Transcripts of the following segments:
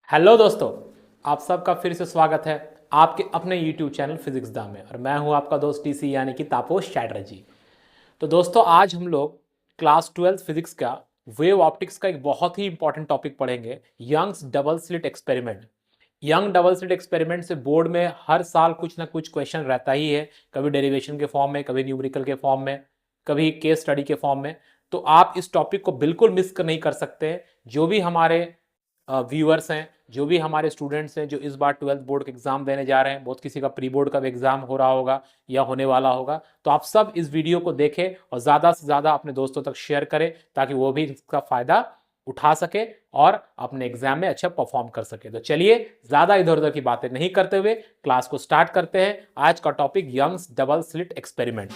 Hello दोस्तों, आप सबका फिर से स्वागत है आपके अपने YouTube चैनल फिजिक्स दा में। और मैं हूं आपका दोस्त टीसी यानी कि तापोश चैटर्जी। तो दोस्तों, आज हम लोग क्लास 12 फिजिक्स का वेव ऑप्टिक्स का एक बहुत ही इंपॉर्टेंट टॉपिक पढ़ेंगे, Young's double slit experiment. Young double slit experiment से बोर्ड में हर साल कुछ ना कुछ क्वेश्चन रहता ही है, कभी डेरिवेशन के फॉर्म में, कभी न्यूमेरिकल के फॉर्म में, कभी केस स्टडी के फॉर्म में। तो आप इस टॉपिक को बिल्कुल मिस नहीं कर सकते हैं। जो भी हमारे व्यूअर्स हैं, जो भी हमारे स्टूडेंट्स हैं जो इस बार 12th बोर्ड का एग्जाम देने जा रहे हैं, बहुत किसी का प्री बोर्ड का भी एग्जाम हो रहा होगा या होने वाला होगा, तो आप सब इस वीडियो को देखें और ज़्यादा से ज़्यादा अपने दोस्तों तक शेयर करें ताकि वो भी इसका फ़ायदा उठा सके और अपने एग्जाम में अच्छा परफॉर्म कर सके। तो चलिए, ज़्यादा इधर उधर की बातें नहीं करते हुए क्लास को स्टार्ट करते हैं। आज का topic Young's double slit experiment.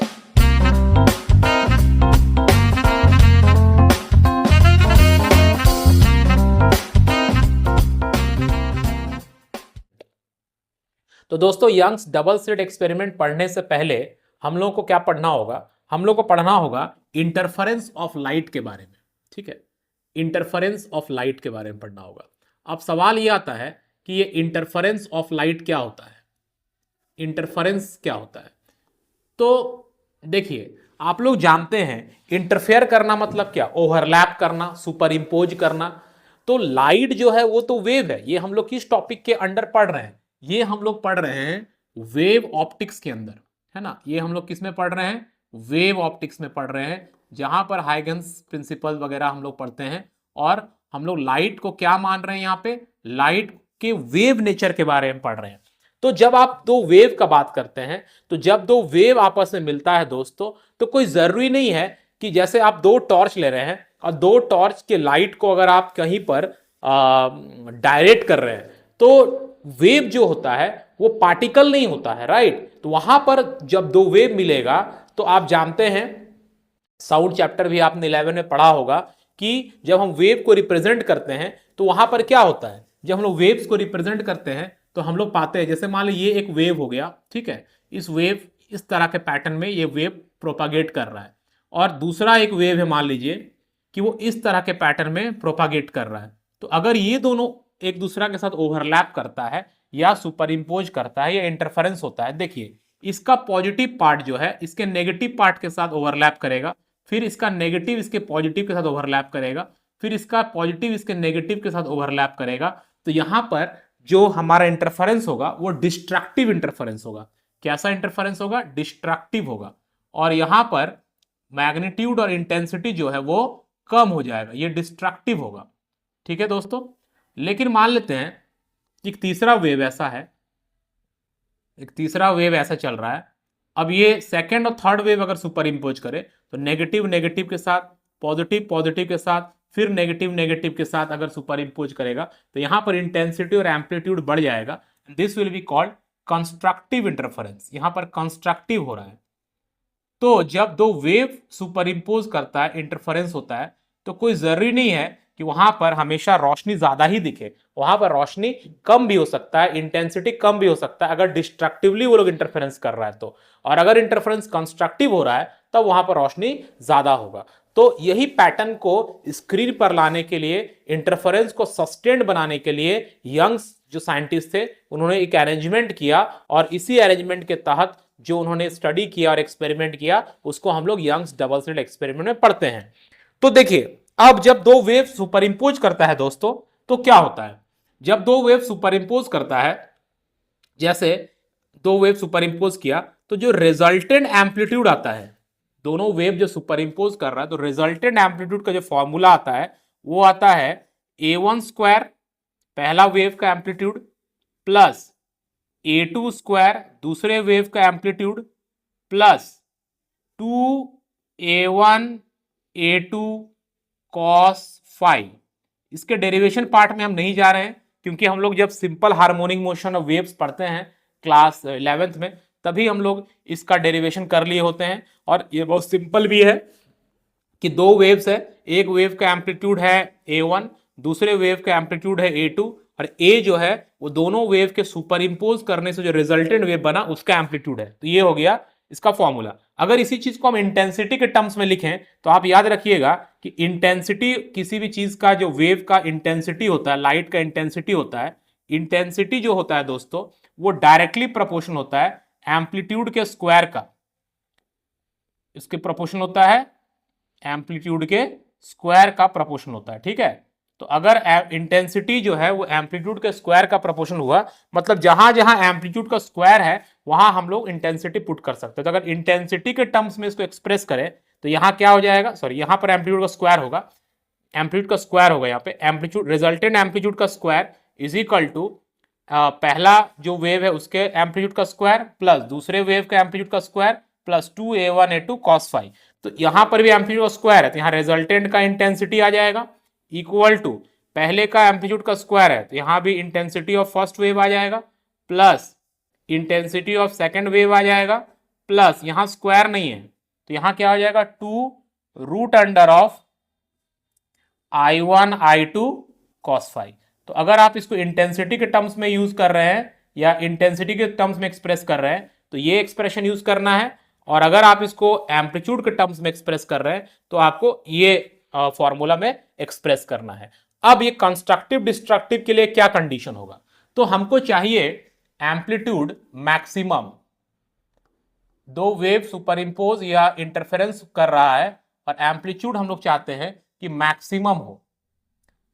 तो दोस्तों, यंग्स डबल स्लिट एक्सपेरिमेंट पढ़ने से पहले हम लोगों को क्या पढ़ना होगा? हम लोग को पढ़ना होगा इंटरफेरेंस ऑफ लाइट के बारे में। ठीक है, इंटरफेरेंस ऑफ लाइट के बारे में पढ़ना होगा। अब सवाल ये आता है कि ये इंटरफेरेंस ऑफ लाइट क्या होता है, इंटरफेरेंस क्या होता है? तो देखिए, आप लोग जानते हैं इंटरफेयर करना मतलब क्या, ओवरलैप करना, सुपर इंपोज करना। तो लाइट जो है वो तो वेव है। ये हम लोग किस टॉपिक के अंडर पढ़ रहे हैं? ये हम लोग पढ़ रहे हैं वेव ऑप्टिक्स के अंदर, है ना। ये हम लोग किस में पढ़ रहे हैं? वेव ऑप्टिक्स में पढ़ रहे हैं, जहां पर हाइगन्स प्रिंसिपल वगैरह हम लोग पढ़ते हैं। और हम लोग लाइट को क्या मान रहे हैं? यहां पे लाइट के वेव नेचर के बारे में पढ़ रहे हैं। तो जब आप दो वेव का बात करते हैं, तो जब दो वेव आपस में मिलता है दोस्तों, तो कोई जरूरी नहीं है कि जैसे आप दो टॉर्च ले रहे हैं और दो टॉर्च के लाइट को अगर आप कहीं पर डायरेक्ट कर रहे हैं, तो वेव जो होता है वो पार्टिकल नहीं होता है, राइट। तो वहां पर जब दो वेव मिलेगा, तो आप जानते हैं, साउंड चैप्टर भी आपने 11 में पढ़ा होगा कि जब हम वेव को रिप्रेजेंट करते हैं तो वहां पर क्या होता है? जब हम लोग वेव्स को रिप्रेजेंट करते हैं तो हम लोग पाते हैं, जैसे मान लो ये एक वेव हो गया, ठीक है। इस वेव, इस तरह के पैटर्न में ये वेव प्रोपागेट कर रहा है, और दूसरा एक वेव है, मान लीजिए कि वो इस तरह के पैटर्न में प्रोपागेट कर रहा है। तो अगर ये दोनों एक दूसरा के साथ ओवरलैप करता है या सुपर इंपोज करता है या इंटरफेरेंस होता है, देखिए इसका पॉजिटिव पार्ट जो है इसके नेगेटिव पार्ट के साथ ओवरलैप करेगा, फिर इसका नेगेटिव इसके पॉजिटिव के साथ ओवरलैप करेगा, फिर इसका पॉजिटिव इसके नेगेटिव के साथ ओवरलैप करेगा। तो यहां पर जो हमारा इंटरफेरेंस होगा वो डिस्ट्रक्टिव इंटरफेरेंस होगा। कैसा इंटरफेरेंस होगा? डिस्ट्रक्टिव होगा। और यहां पर मैग्नीट्यूड और इंटेंसिटी जो है वो कम हो जाएगा, ये डिस्ट्रक्टिव होगा। ठीक है दोस्तों। लेकिन मान लेते हैं एक तीसरा वेव ऐसा है, एक तीसरा वेव ऐसा चल रहा है। अब ये सेकंड और थर्ड वेव अगर सुपर इंपोज करे, तो नेगेटिव नेगेटिव के साथ, पॉजिटिव पॉजिटिव के साथ, फिर नेगेटिव नेगेटिव के साथ अगर सुपर इंपोज करेगा, तो यहां पर इंटेंसिटी और एम्पलीट्यूड बढ़ जाएगा। This will be called constructive interference. यहां पर कंस्ट्रक्टिव हो रहा है। तो जब दो वेव सुपर इंपोज करता है, इंटरफेरेंस होता है, तो कोई जरूरी नहीं है कि वहां पर हमेशा रोशनी ज्यादा ही दिखे। वहां पर रोशनी कम भी हो सकता है, इंटेंसिटी कम भी हो सकता है, अगर डिस्ट्रक्टिवली वो लोग इंटरफेरेंस कर रहा है तो। और अगर इंटरफेरेंस कंस्ट्रक्टिव हो रहा है, तब वहां पर रोशनी ज्यादा होगा। तो यही पैटर्न को स्क्रीन पर लाने के लिए, इंटरफेरेंस को सस्टेन्ड बनाने के लिए यंग्स जो साइंटिस्ट थे उन्होंने एक अरेंजमेंट किया, और इसी अरेंजमेंट के तहत जो उन्होंने स्टडी किया और एक्सपेरिमेंट किया, उसको हम लोग यंग्स डबल स्लिट एक्सपेरिमेंट में पढ़ते हैं। तो देखिए, अब जब दो वेव सुपर इंपोज करता है दोस्तों, तो क्या होता है? जब दो वेव सुपर इंपोज करता है, जैसे दो वेव सुपर इंपोज किया, तो जो रिजल्टेंट एम्पलीट्यूड आता है, दोनों वेव जो सुपर इंपोज कर रहा है, तो रिजल्टेंट एम्पलीट्यूड का जो फॉर्मूला आता है वो आता है A1 स्क्वायर, पहला वेव का एम्पलीट्यूड, प्लस A2 स्क्वायर, दूसरे वेव का amplitude, plus 2A1 A2 cos five. इसके डेरिवेशन पार्ट में हम नहीं जा रहे हैं, क्योंकि हम लोग जब simple harmonic motion of waves पढ़ते हैं क्लास 11th में, तभी हम लोग इसका डेरिवेशन कर लिए होते हैं। और ये बहुत सिंपल भी है कि दो वेव्स है, एक वेव का एम्पलीट्यूड है A1, दूसरे वेव का एम्पलीट्यूड है A2, और A जो है वो दोनों वेव के सुपर इंपोज करने से जो रिजल्टेंट वेव बना उसका एम्पलीट्यूड है। तो ये हो गया इसका फॉर्मूला। अगर इसी चीज को हम इंटेंसिटी के टर्म्स में लिखें तो आप याद रखिएगा कि इंटेंसिटी किसी भी चीज का, जो वेव का इंटेंसिटी होता है, लाइट का इंटेंसिटी होता है, इंटेंसिटी जो होता है दोस्तों वो डायरेक्टली प्रोपोर्शनल होता है एम्पलीट्यूड के स्क्वायर का। इसके प्रोपोर्शनल होता है एम्पलीट्यूड के स्क्वायर का प्रोपोर्शनल होता है। ठीक है, तो अगर इंटेंसिटी जो है वो एम्पलीट्यूड के स्क्वायर का प्रोपोर्शनल हुआ, मतलब जहां जहां एम्पलीट्यूड का स्क्वायर है वहां हम लोग इंटेंसिटी पुट कर सकते हैं। तो अगर इंटेंसिटी के टर्म्स में इसको एक्सप्रेस करें तो यहां क्या हो जाएगा, सॉरी यहां पर एम्पलीट्यूड का स्क्वायर होगा, एम्पलीट्यूड का स्क्वायर होगा यहाँ पे, एम्पलीट्यूड रिजल्टेंट एम्पलीट्यूड का स्क्वायर इज इक्वल टू पहला जो वेव है उसके एम्पलीट्यूड का स्क्वायर प्लस दूसरे वेव का एम्पलीट्यूड का square plus 2a1a2 cos phi. तो यहां पर भी एम्पलीट्यूड का स्क्वायर है तो यहां रिजल्टेंट का इंटेंसिटी आ जाएगा इक्वल टू पहले का एम्पलीट्यूड का स्क्वायर है तो यहां भी इंटेंसिटी ऑफ फर्स्ट वेव आ जाएगा plus intensity of second wave आ जाएगा प्लस यहां स्क्वायर नहीं है तो यहां क्या हो जाएगा 2√अंडर I1 I2 cos फाई। तो अगर आप इसको इंटेंसिटी के टर्म्स में यूज कर रहे हैं या इंटेंसिटी के टर्म्स में एक्सप्रेस कर रहे हैं तो ये एक्सप्रेशन यूज करना है, और अगर आप इसको एम्पलीट्यूड के टर्म्स में एक्सप्रेस कर रहे हैं तो आपको ये फॉर्मूला में एक्सप्रेस करना है। अब ये कंस्ट्रक्टिव डिस्ट्रक्टिव के लिए क्या कंडीशन होगा, तो हमको चाहिए एम्पलीट्यूड मैक्सिमम, दो वेव सुपर इंपोज या इंटरफेरेंस कर रहा है और एम्पलीट्यूड हम लोग चाहते हैं कि मैक्सिमम हो।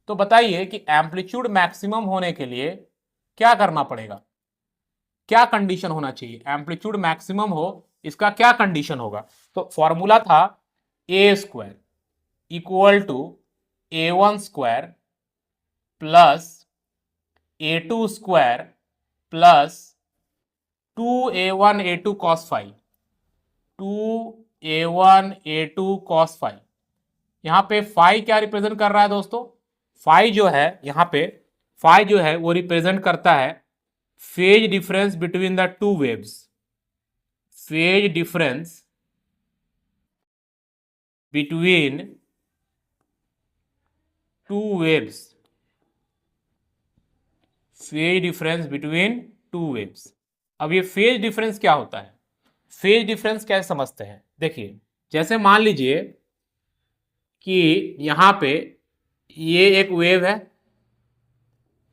तो बताइए कि एम्पलीट्यूड मैक्सिमम होने के लिए क्या करना पड़ेगा, क्या कंडीशन होना चाहिए, एम्पलीट्यूड मैक्सिमम हो इसका क्या कंडीशन होगा। तो फॉर्मूला था A square equal to A1 square plus A2 square plus 2a1a2 cos phi, 2a1a2 cos phi. यहां पे फाई क्या रिप्रेजेंट कर रहा है दोस्तों, फाई जो है यहां पे फाई जो है वो रिप्रेजेंट करता है phase difference between the two waves, phase difference between two waves, phase difference between two waves. अब ये फेज डिफरेंस क्या होता है, फेज डिफरेंस कैसे समझते हैं, देखिए जैसे मान लीजिए कि यहां पे ये एक वेव है,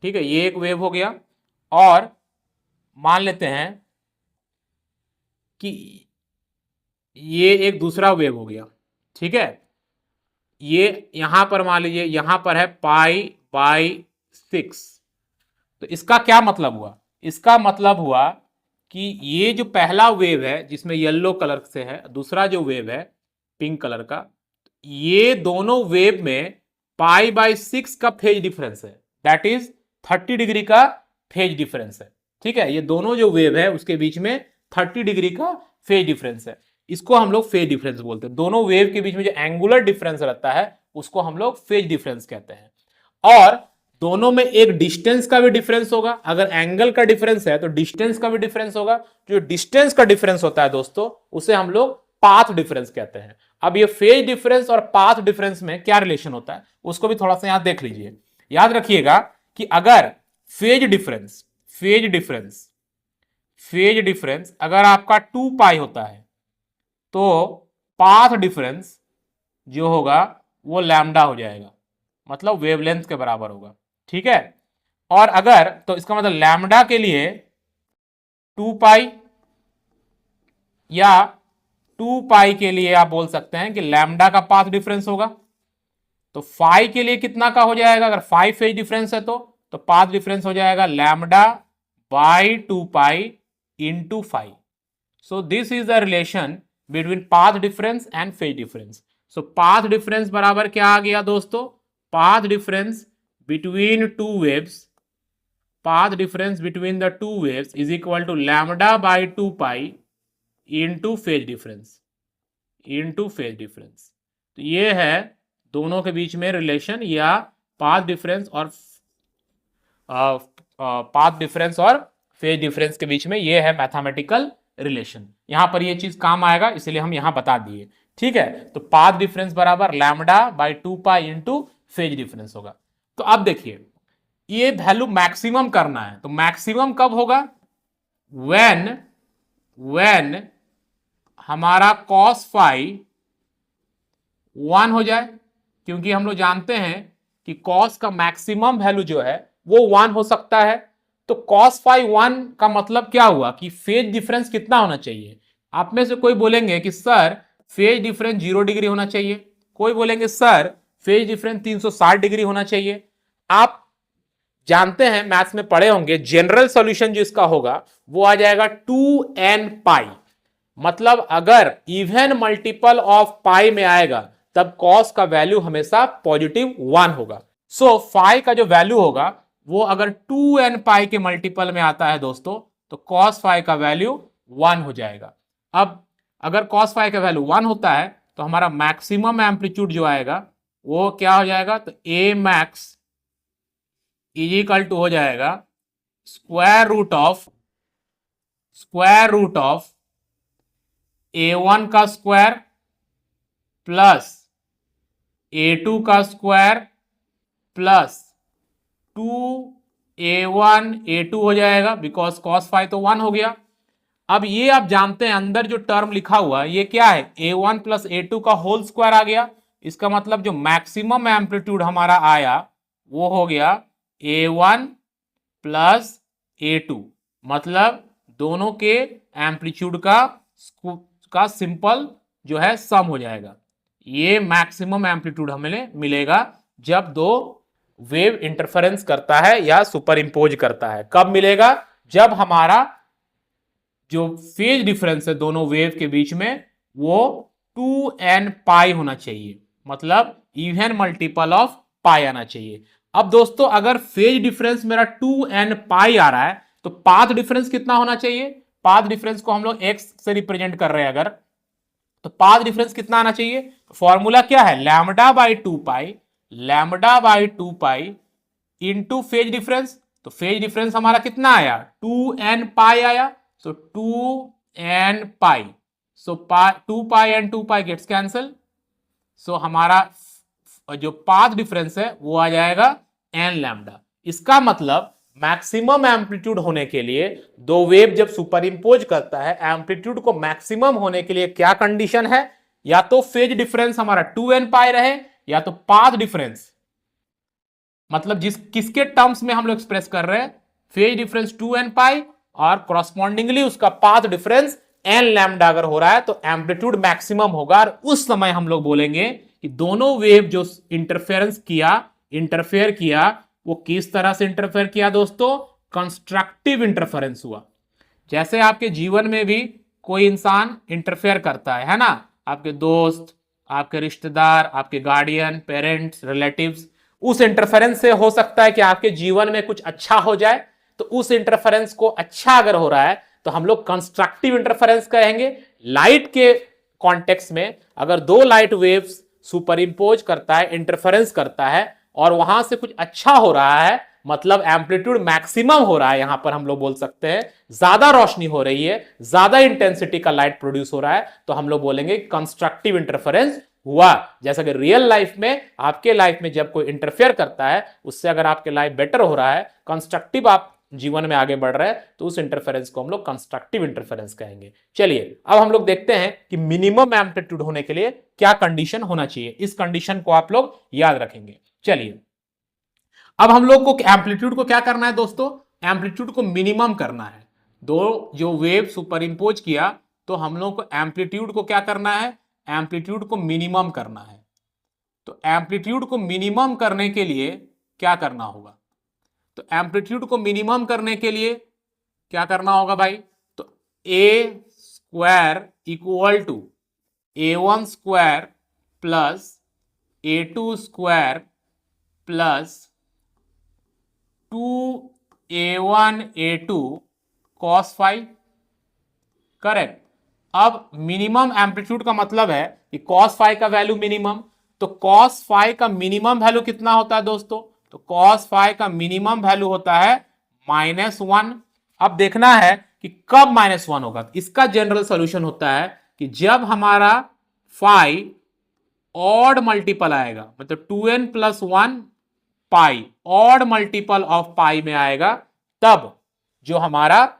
ठीक है, ये एक वेव हो गया, और मान लेते हैं कि ये एक दूसरा वेव हो गया, ठीक है, ये यहां पर मान लीजिए यहां पर है π/6। तो इसका क्या मतलब हुआ, इसका मतलब हुआ कि ये जो पहला वेव है जिसमें येलो कलर से है, दूसरा जो वेव है पिंक कलर का, ये दोनों वेव में π/6 का फेज डिफरेंस है, दैट इज 30 डिग्री का फेज डिफरेंस है। ठीक है, ये दोनों जो वेव है उसके बीच में 30 डिग्री का फेज डिफरेंस है, इसको हम लोग फेज डिफरेंस बोलते हैं। दोनों वेव के बीच में जो एंगुलर डिफरेंस रहता है उसको हम लोग फेज डिफरेंस कहते हैं। और दोनों में एक डिस्टेंस का भी डिफरेंस होगा, अगर एंगल का डिफरेंस है तो डिस्टेंस का भी डिफरेंस होगा। जो डिस्टेंस का डिफरेंस होता है दोस्तों उसे हम लोग पाथ डिफरेंस कहते हैं। अब ये फेज डिफरेंस और पाथ डिफरेंस में क्या रिलेशन होता है उसको भी थोड़ा सा यहां देख लीजिए। याद रखिएगा कि अगर फेज डिफरेंस अगर आपका 2π होता है तो पाथ डिफरेंस जो होगा वो लैम्डा हो जाएगा, मतलब वेवलेंथ के बराबर होगा। ठीक है, और अगर तो इसका मतलब लैम्डा के लिए 2π या 2π के लिए आप बोल सकते हैं कि लैम्डा का पाथ डिफरेंस होगा। तो फाई के लिए कितना का हो जाएगा, अगर फाई फेज डिफरेंस है तो पाथ डिफरेंस हो जाएगा lambda by 2π into phi. So this is the relation between path difference and phase difference. So path difference बराबर क्या आ गया दोस्तों, path difference between two waves, path difference between the two waves is equal to lambda by 2π into phase difference, तो ये है दोनों के बीच में रिलेशन, या पाथ डिफरेंस और फेज डिफरेंस के बीच में ये है मैथमेटिकल रिलेशन। यहां पर ये चीज काम आएगा इसलिए हम यहां बता दिए। ठीक है, तो पाथ डिफरेंस बराबर lambda by 2π into phase difference होगा। तो अब देखिए ये वैल्यू मैक्सिमम करना है, तो मैक्सिमम कब होगा, व्हेन हमारा cos फाई 1 हो जाए, क्योंकि हम लोग जानते हैं कि cos का मैक्सिमम वैल्यू जो है वो 1 हो सकता है। तो cos फाई 1 का मतलब क्या हुआ कि फेज डिफरेंस कितना होना चाहिए। आप में से कोई बोलेंगे कि सर फेज डिफरेंस 0 डिग्री होना चाहिए, कोई बोलेंगे सर फेज डिफरेंस 360 डिग्री होना चाहिए। आप जानते हैं, मैथ्स में पढ़े होंगे, जनरल सॉल्यूशन जो इसका होगा वो आ जाएगा 2n पाई। मतलब अगर इवन मल्टीपल ऑफ पाई में आएगा तब cos का वैल्यू हमेशा पॉजिटिव 1 होगा। सो फाई का जो वैल्यू होगा वो अगर 2n पाई के मल्टीपल में आता है दोस्तों, तो cos फाई का वैल्यू 1 हो जाएगा। अब अगर cos फाई का वैल्यू 1 होता है तो हमारा मैक्सिमम एम्पलीट्यूड जो आएगा वो क्या हो जाएगा, तो a max is equal to हो जाएगा स्क्वायर रूट ऑफ a1 का स्क्वायर प्लस a2 का स्क्वायर प्लस 2a1 a2 हो जाएगा, बिकॉज cos फाई तो 1 हो गया। अब ये आप जानते हैं अंदर जो टर्म लिखा हुआ ये क्या है, a1 प्लस a2 का होल स्क्वायर आ गया। इसका मतलब जो मैक्सिमम एम्पलीट्यूड हमारा आया वो हो गया a1 प्लस a2, मतलब दोनों के एम्पलीट्यूड का सिंपल जो है सम हो जाएगा। ये मैक्सिमम एम्पलीट्यूड हमें मिलेगा जब दो वेव इंटरफेरेंस करता है या सुपर इंपोज करता है। कब मिलेगा, जब हमारा जो फेज डिफरेंस है दोनों वेव के बीच में वो 2n पाई होना चाहिए, मतलब इवन मल्टीपल ऑफ पाई आना चाहिए। अब दोस्तों अगर फेज डिफरेंस मेरा 2n पाई आ रहा है तो पाथ डिफरेंस कितना होना चाहिए। पाथ डिफरेंस को हम लोग x से रिप्रेजेंट कर रहे हैं अगर, तो पाथ डिफरेंस कितना आना चाहिए। फॉर्मूला क्या है, lambda by 2 pi into phase difference. तो फेज डिफरेंस हमारा कितना आया, 2n पाई आया, so 2n pi, so 2 pi and 2 pi gets cancel. So हमारा जो पाथ डिफरेंस है वो आ जाएगा n लैम्डा। इसका मतलब मैक्सिमम एम्पलीट्यूड होने के लिए दो वेव जब सुपर इंपोज करता है, एम्पलीट्यूड को मैक्सिमम होने के लिए क्या कंडीशन है, या तो फेज डिफरेंस हमारा 2n पाई रहे या तो पाथ डिफरेंस, मतलब किसके टर्म्स में हम लोग एक्सप्रेस कर रहे हैं, फेज डिफरेंस 2n पाई और कॉरस्पॉन्डिंगली उसका पाथ डिफरेंस n लैम्डा अगर हो रहा है तो एम्पलीट्यूड मैक्सिमम होगा। और उस समय हम लोग बोलेंगे कि दोनों वेव जो इंटरफेयर किया वो किस तरह से इंटरफेयर किया दोस्तों, कंस्ट्रक्टिव इंटरफेरेंस हुआ। जैसे आपके जीवन में भी कोई इंसान इंटरफेयर करता है ना, आपके दोस्त, आपके रिश्तेदार, आपके गार्डियन, पेरेंट्स, रिलेटिव्स, उस इंटरफेरेंस से हो सकता है कि आपके जीवन में कुछ अच्छा हो जाए। तो उस इंटरफेरेंस को अच्छा अगर हो रहा है तो हम लोग कंस्ट्रक्टिव इंटरफेरेंस कहेंगे। लाइट के कॉन्टेक्स्ट में अगर दो लाइट वेव्स सुपर इंपोज करता है, इंटरफेरेंस करता है और वहां से कुछ अच्छा हो रहा है, मतलब एम्पलीट्यूड मैक्सिमम हो रहा है, यहां पर हम लोग बोल सकते हैं ज्यादा रोशनी हो रही है, ज्यादा इंटेंसिटी का लाइट प्रोड्यूस हो रहा है, तो हम लोग बोलेंगे कंस्ट्रक्टिव इंटरफेरेंस हुआ। जैसा कि रियल लाइफ में, आपके लाइफ में जब कोई इंटरफेयर करता है उससे अगर आपके लाइफ बेटर हो रहा है, कंस्ट्रक्टिव आप जीवन में आगे बढ़ रहे हैं, तो उस इंटरफेरेंस को हम लोग कंस्ट्रक्टिव इंटरफेरेंस कहेंगे। चलिए अब हम लोग देखते हैं कि मिनिमम एम्पलीट्यूड होने के लिए क्या कंडीशन होना चाहिए। इस कंडीशन को आप लोग याद रखेंगे। चलिए अब हम लोग को एम्पलीट्यूड को क्या करना है दोस्तों, एम्पलीट्यूड को मिनिमम करना है। दो जो वेव सुपर इंपोज किया तो हम लोग को एम्पलीट्यूड को क्या करना है, एम्पलीट्यूड को मिनिमम करना है। तो एम्पलीट्यूड को मिनिमम करने के लिए क्या करना होगा, तो एम्पलीट्यूड को मिनिमम करने के लिए क्या करना होगा भाई, तो a square equal to a1 square plus a2 square plus 2a1 a2 cos phi, correct. अब मिनिमम एम्पलीट्यूड का मतलब है कि cos फाई का वैल्यू मिनिमम, तो cos फाई का मिनिमम वैल्यू कितना होता है दोस्तों, तो cos फाई का मिनिमम वैल्यू होता है -1। अब देखना है कि कब -1 होगा। इसका जनरल सॉल्यूशन होता है कि जब हमारा फाई ऑड मल्टीपल आएगा, मतलब 2n plus 1 pi odd multiple of pi में आएगा, तब जो हमारा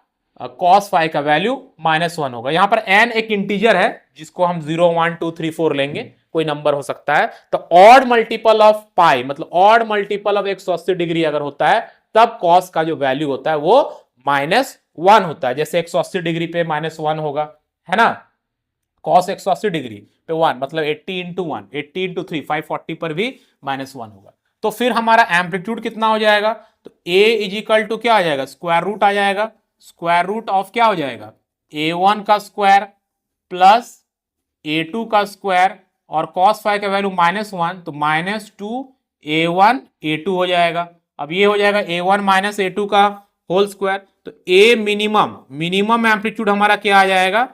कॉस फाई का वैल्यू -1 होगा। यहां पर n एक इंटीजर है जिसको हम 0 1 2 3 4 लेंगे, कोई नंबर हो सकता है। तो ऑड मल्टीपल ऑफ पाई मतलब ऑड मल्टीपल ऑफ 180 डिग्री अगर होता है तब कॉस का जो वैल्यू होता है वो -1 होता है। जैसे 180 डिग्री पे -1 होगा, है ना। कॉस 180 डिग्री पे 1 मतलब 80 इंटू 1, 80 इंटू 3 540 पर भी -1 होगा। तो फिर हमारा एम्पलीट्यूड कितना हो जाएगा, तो a इज इक्वल टू क्या आ जाएगा, स्क्वायर रूट आ जाएगा। स्क्वायर रूट ऑफ क्या हो जाएगा, a1 का स्क्वायर प्लस a2 का स्क्वायर और cos फाई का वैल्यू -1 तो -2 a1 a2 हो जाएगा। अब ये हो जाएगा a1 माइनस a2 का होल स्क्वायर। तो a मिनिमम एम्पलीट्यूड हमारा क्या आ जाएगा,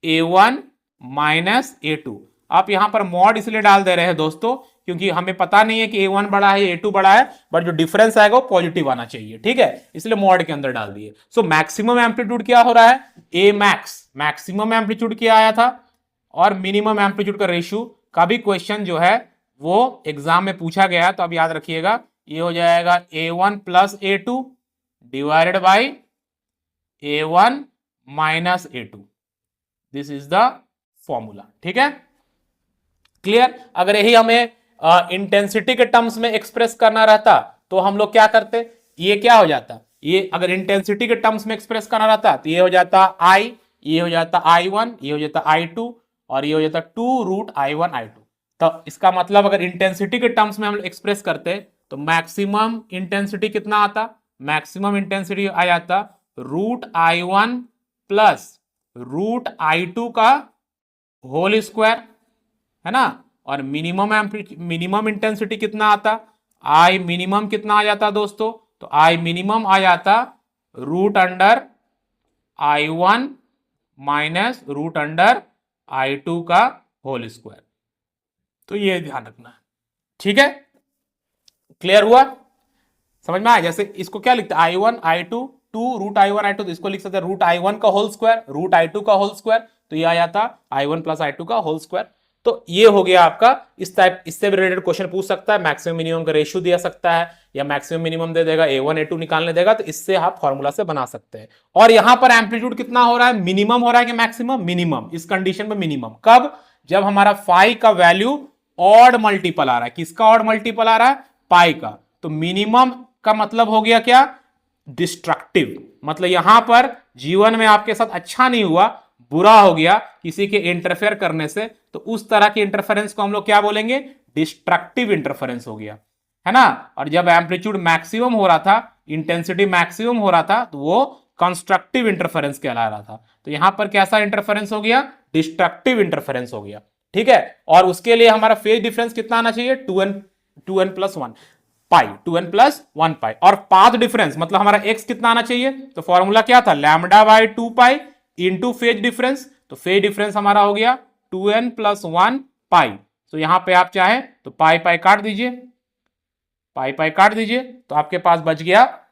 a1 माइनस a2। आप यहां पर मॉड इसलिए डाल दे रहे हैं दोस्तों क्योंकि हमें पता नहीं है कि a1 बड़ा है a2 बड़ा है, बट जो डिफरेंस आएगा वो पॉजिटिव आना चाहिए, ठीक है, इसलिए मॉड के अंदर डाल दिए। सो मैक्सिमम एम्पलीट्यूड क्या हो रहा है, a मैक्स, मैक्सिमम एम्पलीट्यूड क्या आया था और मिनिमम एम्पलीट्यूड का रेशियो का भी क्वेश्चन जो है वो एग्जाम में पूछा गया है। तो अब याद रखिएगा ये हो जाएगा a1 plus a2 divided by a1 minus a2। This is the formula, ठीक है, क्लियर। अगर यही हमें इंटेंसिटी के टर्म्स में एक्सप्रेस करना रहता तो हम लोग क्या करते, ये क्या हो जाता, ये अगर इंटेंसिटी के टर्म्स में एक्सप्रेस करना रहता तो ये हो जाता I, ये हो जाता I1, ये हो जाता I2 और ये हो जाता 2√I1 I2। तो इसका मतलब अगर इंटेंसिटी के टर्म्स में हम लोग एक्सप्रेस करते तो मैक्सिमम इंटेंसिटी कितना आता, मैक्सिमम इंटेंसिटी आ जाता √I1 प्लस √I2 का होल स्क्वायर, है ना। और मिनिमम इंटेंसिटी कितना आता, आई मिनिमम कितना आ जाता दोस्तों, तो आई मिनिमम आ जाता √I1 माइनस √I2 का होल स्क्वायर। तो ये ध्यान रखना है, ठीक है, क्लियर हुआ, समझ में आया। जैसे इसको क्या लिखते हैं I1 I2 2√I1 I2, तो इसको लिख सकते हैं √I1 का होल स्क्वायर √I2 का होल स्क्वायर, तो ये आ जाता I1 प्लस I2 का होल स्क्वायर। तो ये हो गया आपका इस टाइप, इससे रिलेटेड क्वेश्चन पूछ सकता है, मैक्सिमम मिनिमम का रेशियो दे सकता है या मैक्सिमम मिनिमम दे देगा, a1 a2 निकालने देगा, तो इससे आप फॉर्मूला से बना सकते हैं। और यहां पर एम्पलीट्यूड कितना हो रहा है, मिनिमम हो रहा है कि मैक्सिमम, मिनिमम। इस कंडीशन में मिनिमम कब, जब हमारा फाई का वैल्यू ऑड मल्टीपल आ रहा है, किसका ऑड मल्टीपल आ रहा है, पाई का। तो मिनिमम का मतलब हो गया क्या, डिस्ट्रक्टिव, मतलब यहां पर जीवन में आपके साथ अच्छा नहीं हुआ, बुरा हो गया किसी के इंटरफेयर करने से, तो उस तरह के इंटरफेरेंस को हम लोग क्या बोलेंगे, डिस्ट्रक्टिव इंटरफेरेंस हो गया, है ना। और जब एम्पलीट्यूड मैक्सिमम हो रहा था, इंटेंसिटी मैक्सिमम हो रहा था, तो वो कंस्ट्रक्टिव इंटरफेरेंस कहला रहा था। तो यहां पर कैसा इंटरफेरेंस हो गया, डिस्ट्रक्टिव इंटरफेरेंस हो गया, ठीक है। और उसके लिए हमारा फेज डिफरेंस कितना आना चाहिए, 2n प्लस 1 पाई, 2n प्लस 1 पाई। और पाथ डिफरेंस मतलब हमारा x कितना आना चाहिए, तो फॉर्मूला क्या था, lambda by 2 pi into phase difference. तो फेज डिफरेंस हमारा हो गया 2n प्लस 1 पाई। तो यहां पे आप चाहें तो पाई पाई काट दीजिए, पाई पाई काट दीजिए, तो आपके पास बच गया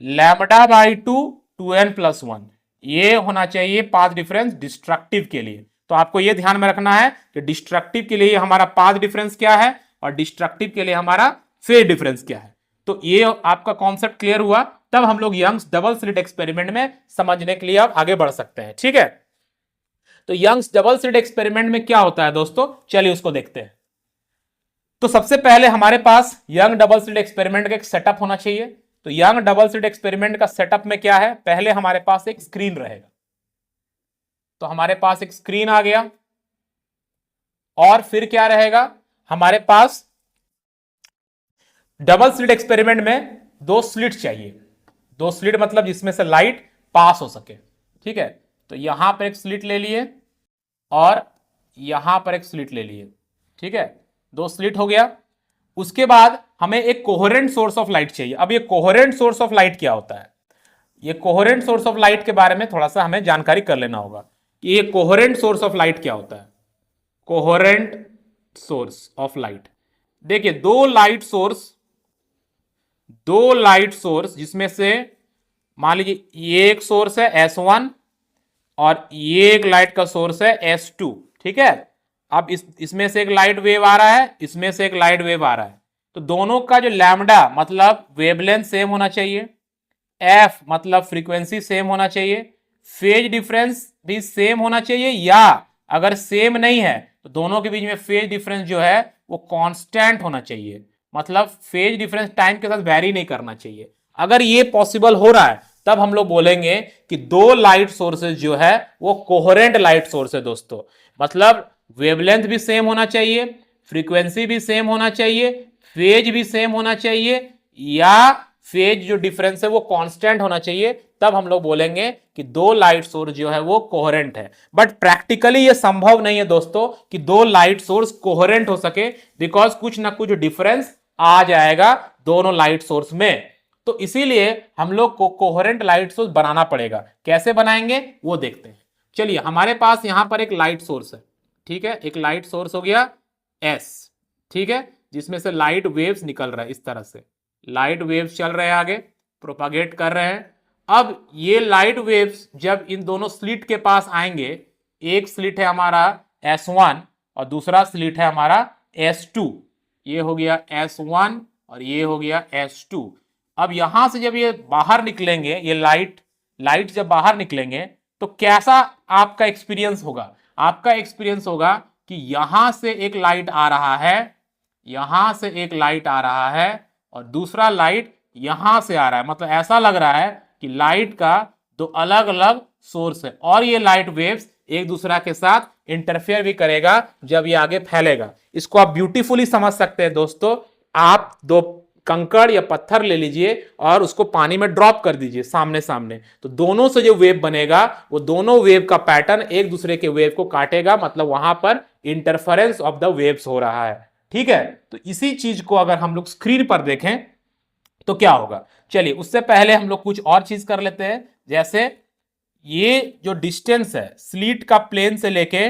लैम्डा बाई 2n प्लस 1। ये होना चाहिए पाथ डिफरेंस डिस्ट्रक्टिव के लिए। तो आपको ये ध्यान में रखना है कि डिस्ट्रक्टिव के लिए हमारा पाथ डिफरेंस क्या है और डिस्ट्रक्टिव के लिए हमारा फेज डिफरेंस क्या है। तो ये आपका कॉन्सेप्ट क्लियर हुआ, तब हम लोग यंग्स डबल स्लिट एक्सपेरिमेंट में समझने के लिए आप आगे बढ़ सकते हैं, ठीक है। तो यंग्स डबल स्लिट एक्सपेरिमेंट में क्या होता है दोस्तों, चलिए उसको देखते हैं। तो सबसे पहले हमारे पास यंग डबल स्लिट एक्सपेरिमेंट का एक सेटअप होना चाहिए। तो यंग डबल स्लिट एक्सपेरिमेंट का सेटअप में क्या है, पहले हमारे पास एक स्क्रीन रहेगा। तो हमारे पास एक स्क्रीन आ गया और फिर क्या रहेगा, हमारे पास डबल स्लिट एक्सपेरिमेंट में 2 स्लिट चाहिए, 2 स्लिट मतलब जिसमें से लाइट पास हो सके, ठीक है। तो यहां पर एक स्लिट ले लिए और यहां पर एक स्लिट ले लिए, ठीक है, 2 स्लिट हो गया। उसके बाद हमें एक कोहेरेंट सोर्स ऑफ लाइट चाहिए। अब ये कोहेरेंट सोर्स ऑफ लाइट क्या होता है, ये कोहेरेंट सोर्स ऑफ लाइट के बारे में थोड़ा सा हमें जानकारी कर लेना होगा कि ये कोहेरेंट सोर्स ऑफ लाइट क्या होता है। कोहेरेंट सोर्स ऑफ लाइट, देखिए 2 लाइट सोर्स जिसमें से मान लीजिए ये एक सोर्स है S1 और ये एक लाइट का सोर्स है S2, ठीक है। अब इसमें से एक लाइट वेव आ रहा है, इसमें से एक लाइट वेव आ रहा है, तो दोनों का जो लैम्डा मतलब वेवलेंथ सेम होना चाहिए, एफ मतलब फ्रीक्वेंसी सेम होना चाहिए, फेज डिफरेंस भी सेम होना चाहिए, या अगर सेम नहीं है तो दोनों के बीच में फेज डिफरेंस जो है वो कांस्टेंट होना चाहिए, मतलब फेज डिफरेंस टाइम के साथ वेरी नहीं करना चाहिए। अगर ये पॉसिबल हो रहा है तब हम लोग बोलेंगे कि दो लाइट सोर्सेज जो है वो कोहेरेंट लाइट सोर्स है दोस्तों। मतलब वेवलेंथ भी सेम होना चाहिए, फ्रीक्वेंसी भी सेम होना चाहिए, फेज भी सेम होना चाहिए, या फेज जो डिफरेंस है वो कांस्टेंट होना चाहिए, तब हम लोग बोलेंगे कि दो लाइट सोर्स जो है वो कोहेरेंट है। बट प्रैक्टिकली ये संभव नहीं है दोस्तों कि दो लाइट सोर्स कोहेरेंट हो सके, बिकॉज कुछ ना कुछ डिफरेंस आ जाएगा दोनों लाइट सोर्स में। तो इसीलिए हम लोग को कोहेरेंट लाइट सोर्स बनाना पड़ेगा। कैसे बनाएंगे वो देखते हैं। चलिए, हमारे पास यहां पर एक लाइट सोर्स है, ठीक है, एक लाइट सोर्स हो गया एस, ठीक है, जिसमें से लाइट वेव्स निकल रहा है, इस तरह से लाइट वेव्स चल रहे हैं, आगे प्रोपागेट कर रहे हैं। अब ये लाइट वेव्स जब इन दोनों स्लिट के पास आएंगे, एक स्लिट है हमारा S1 और दूसरा स्लिट है हमारा S2, ये हो गया S1 और ये हो गया S2। अब यहां से जब ये बाहर निकलेंगे, ये लाइट जब बाहर निकलेंगे तो कैसा आपका एक्सपीरियंस होगा? आपका एक्सपीरियंस होगा कि यहां से एक लाइट आ रहा है, यहां से एक लाइट आ रहा है और दूसरा लाइट यहां से आ रहा है। मतलब ऐसा लग रहा है कि लाइट का दो अलग अलग सोर्स है और ये लाइट वेव्स एक दूसरा के साथ इंटरफेयर भी करेगा जब ये आगे फैलेगा। इसको आप ब्यूटीफुली समझ सकते हैं दोस्तों। आप दो कंकड़ या पत्थर ले लीजिए और उसको पानी में ड्रॉप कर दीजिए सामने सामने, तो दोनों से जो वेव बनेगा वो दोनों वेव का पैटर्न एक दूसरे के वेव को काटेगा, मतलब वहां पर इंटरफेरेंस ऑफ द वेव्स हो रहा है, ठीक है। तो इसी चीज को अगर हम लोग स्क्रीन पर देखें तो क्या होगा? चलिए, उससे पहले हम लोग कुछ और चीज कर लेते हैं। जैसे ये जो डिस्टेंस है स्लीट का प्लेन से लेके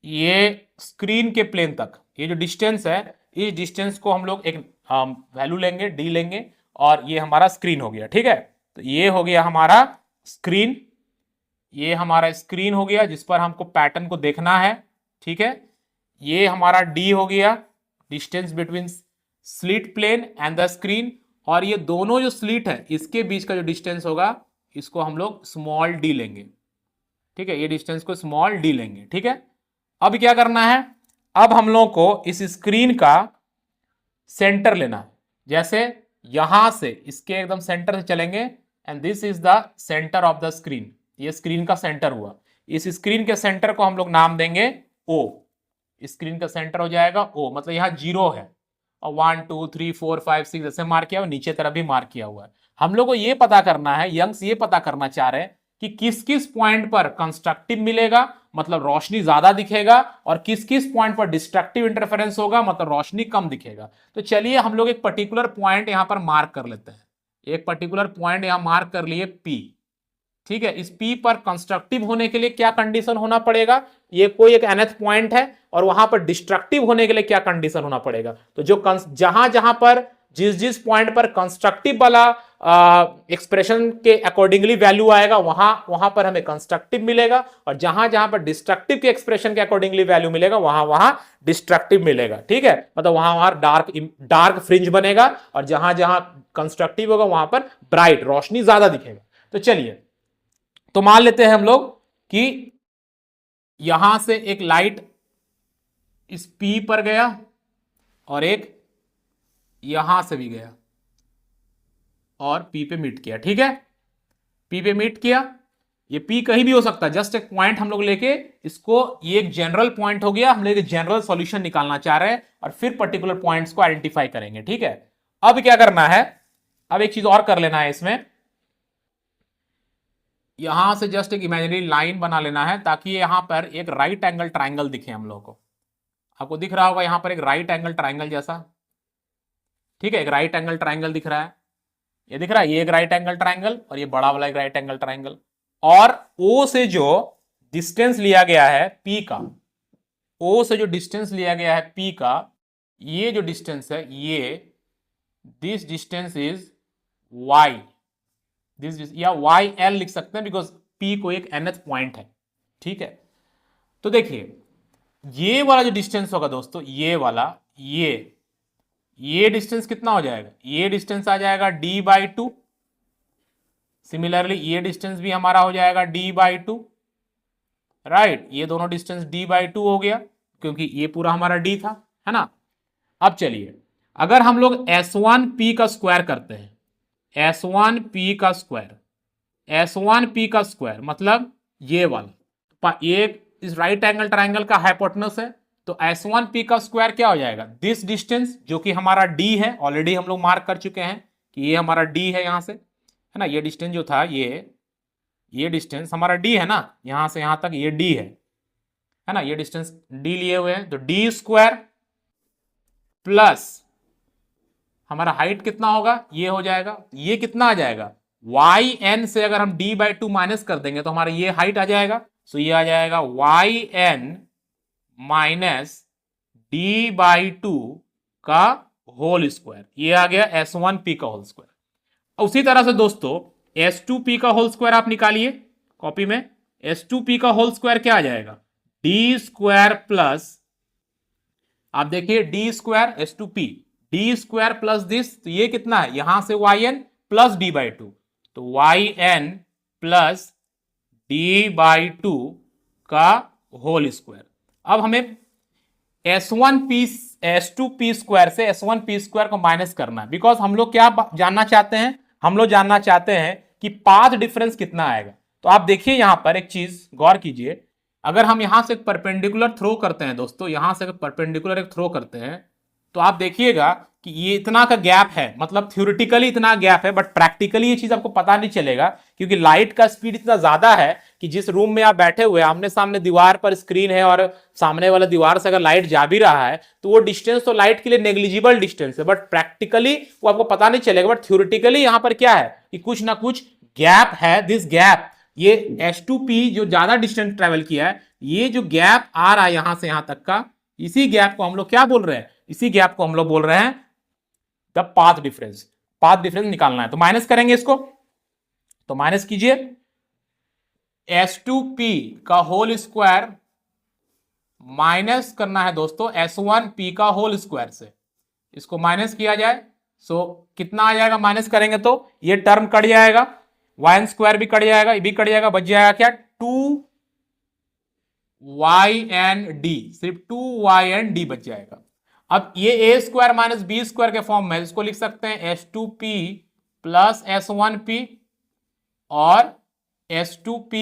ये स्क्रीन के प्लेन तक, ये जो डिस्टेंस है, इस डिस्टेंस को हम लोग एक वैल्यू लेंगे, डी लेंगे, और ये हमारा स्क्रीन हो गया, ठीक है। तो ये हो गया हमारा स्क्रीन, ये हमारा स्क्रीन हो गया जिस पर हमको पैटर्न को देखना है, ठीक है। ये हमारा डी हो गया, distance between slit plane and the screen, और ये दोनों जो स्लिट है इसके बीच का जो डिस्टेंस होगा इसको हम लोग स्मॉल डी लेंगे, ठीक है, ये डिस्टेंस को स्मॉल डी लेंगे, ठीक है। अब क्या करना है? अब हम लोग को इस स्क्रीन का सेंटर लेना है। जैसे यहां से इसके एकदम सेंटर से चलेंगे and this is the centre of the screen, ये स्क्रीन का सेंटर हुआ। इस स्क्रीन के सेंटर को हम लोग नाम देंगे O, स्क्रीन का सेंटर हो जाएगा O, मतलब यहां 0 है और 1 2 3 4 5 6 ऐसे मार्क किया हुआ, नीचे तरफ भी मार्क किया हुआ है। हम लोग को ये पता करना है, यंग्स ये पता करना चाह रहे हैं कि किस किस पॉइंट पर कंस्ट्रक्टिव मिलेगा, मतलब रोशनी ज्यादा दिखेगा, और किस किस पॉइंट पर डिस्ट्रक्टिव इंटरफेरेंस होगा, मतलब रोशनी कम दिखेगा। तो चलिए हम लोग एक पर्टिकुलर पॉइंट यहां पर मार्क कर लेते हैं। एक पर्टिकुलर पॉइंट यहां मार्क कर लिए P, ठीक है। इस P पर कंस्ट्रक्टिव होने के लिए क्या कंडीशन होना पड़ेगा? ये कोई एक nth पॉइंट है और वहां पर डिस्ट्रक्टिव होने के लिए क्या कंडीशन होना पड़ेगा? तो जो जहां जहां पर जिस जिस पॉइंट पर कंस्ट्रक्टिव वाला एक्सप्रेशन के अकॉर्डिंगली वैल्यू आएगा वहां वहां पर हमें कंस्ट्रक्टिव मिलेगा, और जहां जहां पर डिस्ट्रक्टिव के एक्सप्रेशन के अकॉर्डिंगली वैल्यू मिलेगा वहां वहां डिस्ट्रक्टिव मिलेगा, ठीक है। मतलब वहां वहां डार्क फ्रिंज बनेगा और जहां जहां कंस्ट्रक्टिव होगा वहां पर ब्राइट रोशनी ज्यादा दिखेगा। तो चलिए, तो मान लेते हैं हम लोग कि यहां से एक लाइट इस P पर गया और एक यहां से भी गया और P पे मीट किया, ठीक है। P पे मीट किया, ये P कहीं भी हो सकता है, जस्ट एक पॉइंट हम लोग लेके इसको, ये एक जनरल पॉइंट हो गया, हम लोग एक जनरल सॉल्यूशन निकालना चाह रहे हैं और फिर पर्टिकुलर पॉइंट्स को आइडेंटिफाई करेंगे, ठीक है। अब क्या करना है? अब एक चीज और कर लेना है इसमें, यहां से जस्ट एक इमेजिनरी लाइन बना लेना है ताकि यहां पर एक राइट एंगल ट्राइंगल दिखे हम लोग को। आपको दिख रहा होगा यहां पर एक राइट एंगल ट्राइंगल जैसा, ठीक है, एक राइट एंगल ट्राइंगल दिख रहा है, ये दिख रहा है, ये एक राइट एंगल ट्राइंगल और ये बड़ा वाला एक राइट एंगल ट्राइंगल। और O से जो डिस्टेंस लिया गया है P का, O से जो डिस्टेंस लिया गया है P का, ये जो डिस्टेंस है ये, this distance is Y, this या YL लिख सकते हैं बिकॉज P को एक nth पॉइंट है, ठीक है। तो देखिए ये वाला जो डिस्टेंस होगा दोस्तों, ये वाला, ये डिस्टेंस कितना हो जाएगा? ये डिस्टेंस आ जाएगा D/2, सिमिलरली ये डिस्टेंस भी हमारा हो जाएगा d/2, राइट। ये दोनों डिस्टेंस d/2 हो गया क्योंकि ये पूरा हमारा d था, है ना। अब चलिए, अगर हम लोग S1P का स्क्वायर करते हैं, S1P का स्क्वायर, S1P का स्क्वायर मतलब ये वाला, एक इस राइट एंगल ट्राइंगल का हाइपोटेनस है, तो S1P का स्क्वायर क्या हो जाएगा, दिस डिस्टेंस जो कि हमारा d है, ऑलरेडी हम लोग मार्क कर चुके हैं कि ये हमारा d है यहां से, है ना। ये डिस्टेंस जो था ये डिस्टेंस हमारा d है ना, यहां से यहां तक ये d है ना, ये डिस्टेंस d लिए हुए हैं, तो d स्क्वायर प्लस हमारा हाइट कितना होगा, ये हो जाएगा, ये कितना आ जाएगा, yn से अगर हम d/2 माइनस कर देंगे तो हमारा ये हाइट आ जाएगा, सो ये आ जाएगा yn माइनस d/2 का होल स्क्वायर, ये आ गया S1P का होल स्क्वायर। उसी तरह से दोस्तों S2P का होल स्क्वायर आप निकालिए कॉपी में, S2P का होल स्क्वायर क्या आ जाएगा, d स्क्वायर प्लस, आप देखिए d square S2P, d square plus this, तो ये कितना है, यहां से yn प्लस d/2, तो yn प्लस d/2 का होल स्क्वायर। अब हमें S2P स्क्वायर से S1P स्क्वायर को माइनस करना है, बिकॉज हम लोग क्या जानना चाहते हैं, हम लोग जानना चाहते हैं कि पाथ डिफरेंस कितना आएगा। तो आप देखिए यहां पर एक चीज गौर कीजिए, अगर हम यहां से एक परपेंडिकुलर थ्रो करते हैं दोस्तों, यहां से परपेंडिकुलर एक थ्रो करते हैं, तो आप देखिएगा कि ये इतना का गैप है, मतलब थ्योरेटिकली इतना गैप है, बट प्रैक्टिकली ये चीज आपको पता नहीं चलेगा क्योंकि लाइट का स्पीड इतना ज्यादा है कि जिस रूम में आप बैठे हुए, आमने सामने दीवार पर स्क्रीन है और सामने वाला दीवार से अगर लाइट जा भी रहा है तो वो डिस्टेंस तो लाइट के लिए नेग्लिजिबल डिस्टेंस है, बट प्रैक्टिकली वो आपको पता नहीं चलेगा, बट थ्योरेटिकली यहां पर क्या है कि कुछ ना कुछ गैप है। दिस गैप, ये S2P जो ज्यादा डिस्टेंस ट्रेवल किया है, ये जो गैप आ रहा है यहां से यहां तक का, इसी गैप को हम लोग क्या बोल रहे हैं, इसी गैप को हम लोग बोल रहे हैं the path difference. Path difference निकालना है तो माइनस करेंगे इसको, तो माइनस कीजिए, S2P का होल स्क्वायर माइनस करना है दोस्तों S1P का होल स्क्वायर से, इसको माइनस किया जाए, सो कितना आ जाएगा, माइनस करेंगे तो ये टर्म कट जाएगा, yn स्क्वायर भी कट जाएगा, ये भी कट जाएगा, बच जाएगा क्या, 2ynd, सिर्फ 2ynd बच जाएगा। अब ये a square minus b square के फॉर्म में इसको लिख सकते हैं S2P प्लस S1P और S2P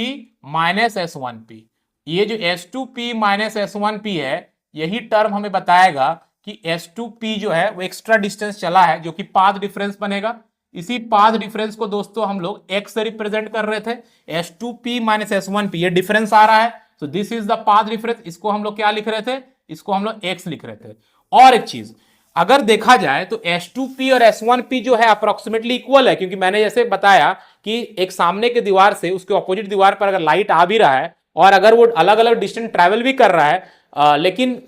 माइनस S1P। ये जो S2P माइनस S1P है, यही टर्म हमें बताएगा कि S2P जो है वो एक्स्ट्रा डिस्टेंस चला है, जो कि पाथ डिफरेंस बनेगा। इसी पाथ डिफरेंस को दोस्तों हम लोग x से रिप्रेजेंट कर रहे थे, S2P माइनस S1P, ये डिफरेंस आ रहा है, सो this is the path difference. इसको हम लोग क्या लिख रहे थे, इसको हम लोग x लिख रहे थे। और एक चीज अगर देखा जाए तो S2P और S1P जो है अप्रोक्सीमेटली इक्वल है, क्योंकि मैंने जैसे बताया कि एक सामने के दीवार से उसके ऑपोजिट दीवार पर अगर लाइट आ भी रहा है और अगर वो अलग अलग डिस्टेंस ट्रेवल भी कर रहा है, लेकिन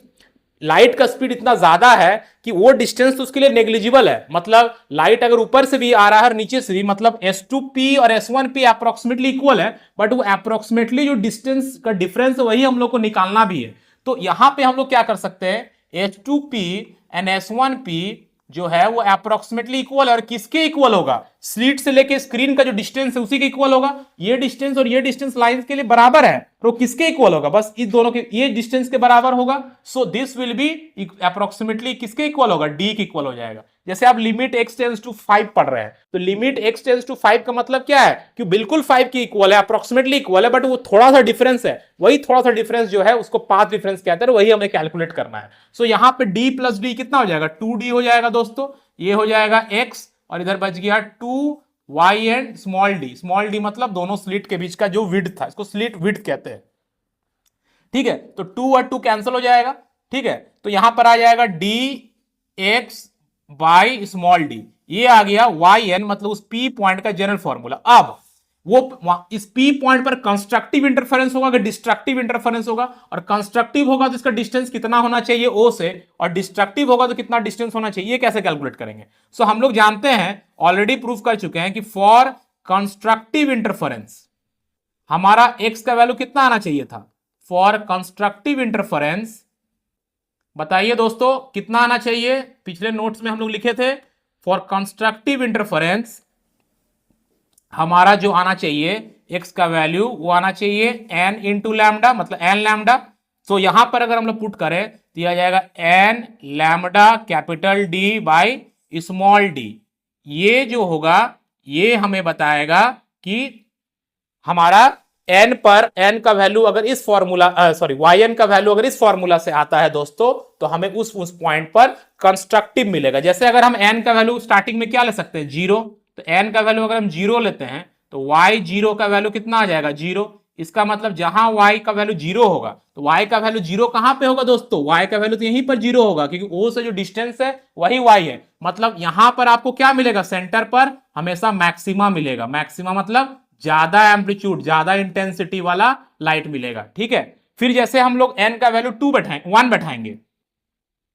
लाइट का स्पीड इतना ज्यादा है कि वो डिस्टेंस तो उसके लिए नेग्लिजिबल है, मतलब लाइट अगर ऊपर से भी आ रहा है और नीचे से भी, मतलब S2P और S1P अप्रोक्सीमेटली इक्वल है, बट वो अप्रोक्सीमेटली जो डिस्टेंस का डिफरेंस वही हम लोग को निकालना भी है। तो यहां पे हम लोग क्या कर सकते हैं, H2P एंड S1P जो है वो अप्रोक्सीमेटली इक्वल है, और किसके इक्वल होगा, स्लिट से लेके स्क्रीन का जो डिस्टेंस है उसी के इक्वल होगा। ये डिस्टेंस और ये डिस्टेंस लाइंस के लिए बराबर है, तो किसके इक्वल होगा, बस इस दोनों के, ये डिस्टेंस के बराबर होगा। So this will be approximately किसके इक्वल होगा, d के इक्वल हो जाएगा। जैसे आप लिमिट x टेंड्स टू 5 पढ़ रहे हैं, तो लिमिट x टेंड्स टू 5 का मतलब क्या है कि बिल्कुल 5 के इक्वल है, अप्रोक्सीमेटली इक्वल है, बट वो थोड़ा सा डिफरेंस है, वही थोड़ा सा डिफरेंस जो है उसको पाथ डिफरेंस कहते हैं, वही हमें कैलकुलेट करना है। सो यहां पे d प्लस d कितना हो जाएगा, 2d हो जाएगा दोस्तों, ये हो जाएगा x और इधर बच गया 2y एंड स्मॉल d मतलब दोनों स्लिट के बीच का जो विड्थ था, इसको स्लिट विड्थ कहते हैं, ठीक है। तो 2 और 2 कैंसिल हो जाएगा, ठीक है। तो यहां पर आ जाएगा dx बाई स्मॉल d, ये आ गया yn, मतलब उस p पॉइंट का जनरल फॉर्मूला। अब वो इस p पॉइंट पर कंस्ट्रक्टिव इंटरफेरेंस होगा कि डिस्ट्रक्टिव इंटरफेरेंस होगा, और कंस्ट्रक्टिव होगा तो इसका डिस्टेंस कितना होना चाहिए o से, और डिस्ट्रक्टिव होगा तो कितना डिस्टेंस होना चाहिए, कैसे कैलकुलेट करेंगे। सो हम लोग जानते हैं, ऑलरेडी प्रूफ कर चुके हैं कि फॉर कंस्ट्रक्टिव इंटरफेरेंस हमारा x का वैल्यू कितना आना चाहिए था, फॉर कंस्ट्रक्टिव इंटरफेरेंस बताइए दोस्तों कितना आना चाहिए, पिछले नोट्स में हम लोग लिखे थे, फॉर कंस्ट्रक्टिव इंटरफेरेंस हमारा जो आना चाहिए x का वैल्यू वो आना चाहिए n इंटू लैम्डा, मतलब n लैम्डा। तो यहां पर अगर हम लोग पुट करें तो यह आ जाएगा n lambda capital D by small d। ये जो होगा ये हमें बताएगा कि हमारा n पर n का वैल्यू अगर इस फॉर्मूला yn का वैल्यू अगर इस फॉर्मूला से आता है दोस्तों, तो हमें उस पॉइंट पर कंस्ट्रक्टिव मिलेगा। जैसे अगर हम n का वैल्यू स्टार्टिंग में क्या ले सकते हैं, जीरो, तो n का वैल्यू अगर हम जीरो लेते हैं तो y जीरो का वैल्यू कितना आ जाएगा, जीरो। इसका मतलब जहां y का वैल्यू जीरो होगा तो y का वैल्यू जीरो कहां पे होगा दोस्तों, y का वैल्यू तो यहीं पर जीरो होगा, क्योंकि o से जो डिस्टेंस है वही y है। मतलब यहां पर आपको क्या मिलेगा, सेंटर पर हमेशा मैक्सिमा मिलेगा। मैक्सिमा मतलब ज्यादा एम्पलीट्यूड, ज्यादा इंटेंसिटी वाला लाइट मिलेगा, ठीक है। फिर जैसे हम लोग n का वैल्यू 1 बैठाएंगे,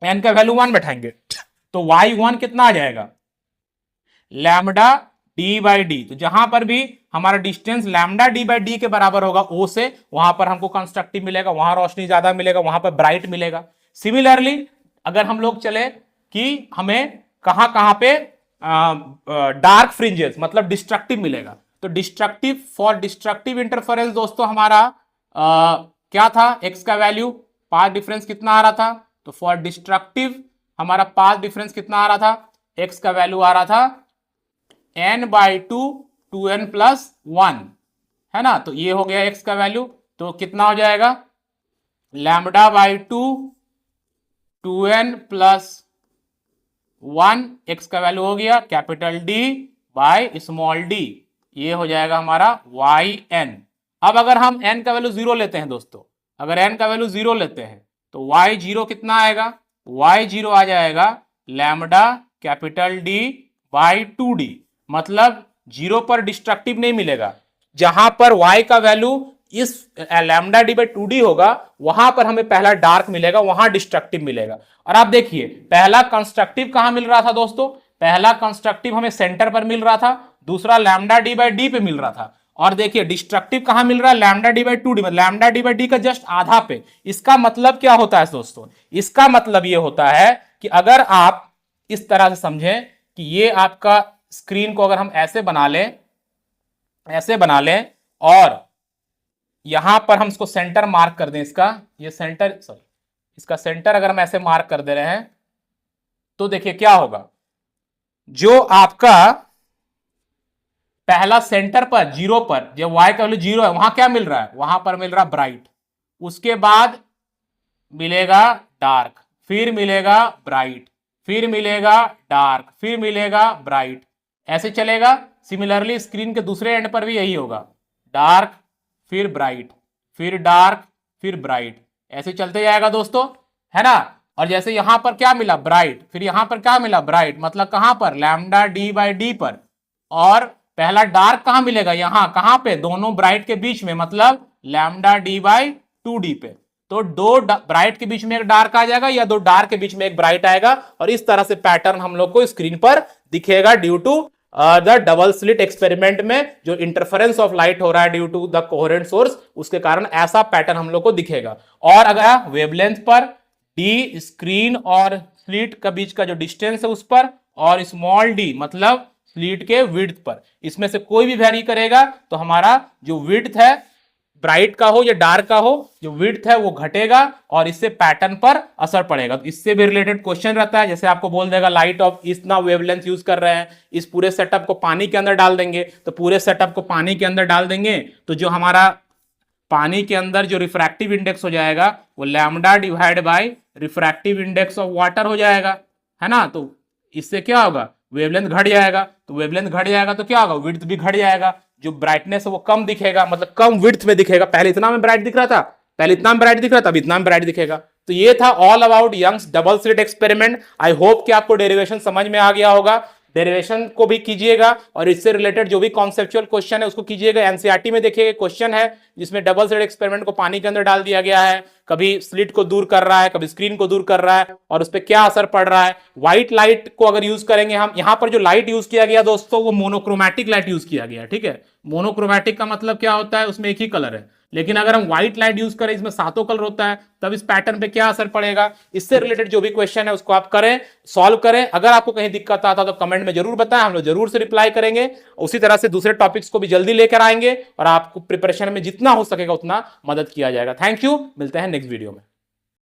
n का वैल्यू 1 बैठाएंगे तो y1 कितना आ जाएगा, लैम्डा d बाई डी। तो जहां पर भी हमारा distance lambda d by D के बराबर होगा o से, वहां पर हमको कंस्ट्रक्टिव मिलेगा, वहां रोशनी ज्यादा मिलेगा, वहां पर ब्राइट मिलेगा। सिमिलरली अगर हम लोग चले कि हमें कहां कहां पे डार्क फ्रिंजेस मतलब डिस्ट्रक्टिव मिलेगा, तो डिस्ट्रक्टिव, फॉर डिस्ट्रक्टिव इंटरफेरेंस दोस्तों हमारा क्या था, x का वैल्यू पाथ डिफरेंस कितना आ रहा था, तो फॉर डिस्ट्रक्टिव हमारा पाथ डिफरेंस कितना आ रहा था, x का वैल्यू आ रहा था n by two 2n plus 1, है ना। तो ये हो गया x का वैल्यू, तो कितना हो जाएगा, lambda by two 2n plus 1, x का वैल्यू हो गया capital D by small d, ये हो जाएगा हमारा yn। अब अगर हम n का वैल्यू जीरो लेते हैं दोस्तों, अगर n का वैल्यू जीरो लेते हैं तो y जीरो कितना आएगा, y जीरो आ जाएगा lambda capital D by 2d। मतलब जीरो पर डिस्ट्रक्टिव नहीं मिलेगा, जहां पर y का वैल्यू इस लैम्डा डी बाई 2d होगा वहां पर हमें पहला डार्क मिलेगा, वहां डिस्ट्रक्टिव मिलेगा। और आप देखिए पहला कंस्ट्रक्टिव कहां मिल रहा था दोस्तों, पहला कंस्ट्रक्टिव हमें सेंटर पर मिल रहा था, दूसरा लैम्डा डी बाई डी पे मिल रहा था। और देखिए डिस्ट्रक्टिव कहां मिल रहा है, लैम्डा डी बाई 2d, मतलब लैम्डा डी बाई डी का जस्ट आधा पे। इसका मतलब क्या होता है दोस्तों, इसका मतलब ये होता है कि अगर आप इस तरह से समझें कि ये आपका स्क्रीन को अगर हम ऐसे बना लें, ऐसे बना लें, और यहां पर हम इसको सेंटर मार्क कर दें, इसका ये सेंटर, सॉरी इसका सेंटर अगर हम ऐसे मार्क कर दे रहे हैं तो देखिए क्या होगा, जो आपका पहला सेंटर पर जीरो पर जब y का वैल्यू जीरो है वहां क्या मिल रहा है, वहां पर मिल रहा ब्राइट, उसके बाद मिलेगा डार्क, फिर मिलेगा ब्राइट, फिर मिलेगा डार्क, फिर मिलेगा ब्राइट, ऐसे चलेगा। सिमिलरली स्क्रीन के दूसरे एंड पर भी यही होगा, डार्क फिर ब्राइट फिर डार्क फिर ब्राइट, ऐसे चलते जाएगा दोस्तों, है ना। और जैसे यहां पर क्या मिला, ब्राइट, फिर यहां पर क्या मिला, ब्राइट, मतलब कहां पर, लैम्डा डी बाई डी पर। और पहला डार्क कहां मिलेगा, यहां, कहां पे, दोनों ब्राइट के बीच में, मतलब लैम्डा डी बाई 2d पे। तो दो ब्राइट के बीच में एक डार्क आ जाएगा या दो डार्क के बीच में एक ब्राइट आएगा, और इस तरह से पैटर्न हम लोग को स्क्रीन पर दिखेगा due to the double slit experiment में जो इंटरफेरेंस ऑफ लाइट हो रहा है due to the coherent source, उसके कारण ऐसा पैटर्न हम लोग को दिखेगा। और अगर वेवलेंथ पर d स्क्रीन और स्लिट के बीच का जो डिस्टेंस है उस पर, और स्मॉल d मतलब स्लिट के विड्थ पर, इसमें से कोई भी वेरी करेगा तो हमारा जो विड्थ है ब्राइट का हो या डार्क का हो, जो विड्थ है वो घटेगा और इससे पैटर्न पर असर पड़ेगा। तो इससे भी रिलेटेड क्वेश्चन रहता है, जैसे आपको बोल देगा लाइट ऑफ इतना वेवलेंथ यूज कर रहे हैं, इस पूरे सेटअप को पानी के अंदर डाल देंगे, तो पूरे सेटअप को पानी के अंदर डाल देंगे तो जो हमारा पानी के अंदर जो रिफ्रैक्टिव इंडेक्स हो जाएगा वो lambda divide by refractive index of water हो जाएगा, है ना। तो इससे क्या होगा, वेवलेंथ घट जाएगा, तो वेवलेंथ घट जाएगा तो क्या होगा, विड्थ भी घट जाएगा, जो ब्राइटनेस है वो कम दिखेगा, मतलब कम विड्थ में दिखेगा। पहले इतना में ब्राइट दिख रहा था, पहले इतना में ब्राइट दिख रहा था, अब इतना में ब्राइट दिखेगा। तो ये था all about Young's double slit experiment. I hope कि आपको डेरिवेशन समझ में आ गया होगा। डेरिवेशन को भी कीजिएगा और इससे रिलेटेड जो भी कॉन्सेप्चुअल क्वेश्चन है उसको कीजिएगा। एनसीईआरटी में देखिए क्वेश्चन है जिसमें डबल स्लिट एक्सपेरिमेंट को पानी के अंदर डाल दिया गया है, कभी स्लिट को दूर कर रहा है, कभी स्क्रीन को दूर कर रहा है, और उस पर क्या असर पड़ रहा है। व्हाइट लाइट को अगर यूज करेंगे हम, यहां पर जो लाइट यूज किया गया दोस्तों वो मोनोक्रोमैटिक लाइट यूज किया गया, ठीक है। मोनोक्रोमैटिक का मतलब क्या होता है, उसमें एक ही कलर है, लेकिन अगर हम व्हाइट लाइट यूज करें, इसमें सातों कलर होता है, तब इस पैटर्न पे क्या असर पड़ेगा। इससे रिलेटेड जो भी क्वेश्चन है उसको आप करें, सॉल्व करें। अगर आपको कहीं दिक्कत आता तो कमेंट में जरूर बताएं, हम लोग जरूर से रिप्लाई करेंगे। उसी तरह से दूसरे टॉपिक्स को भी जल्दी लेकर आएंगे और आपको प्रिपरेशन में जितना हो सकेगा उतना मदद किया जाएगा। थैंक यू, मिलते हैं नेक्स्ट वीडियो में।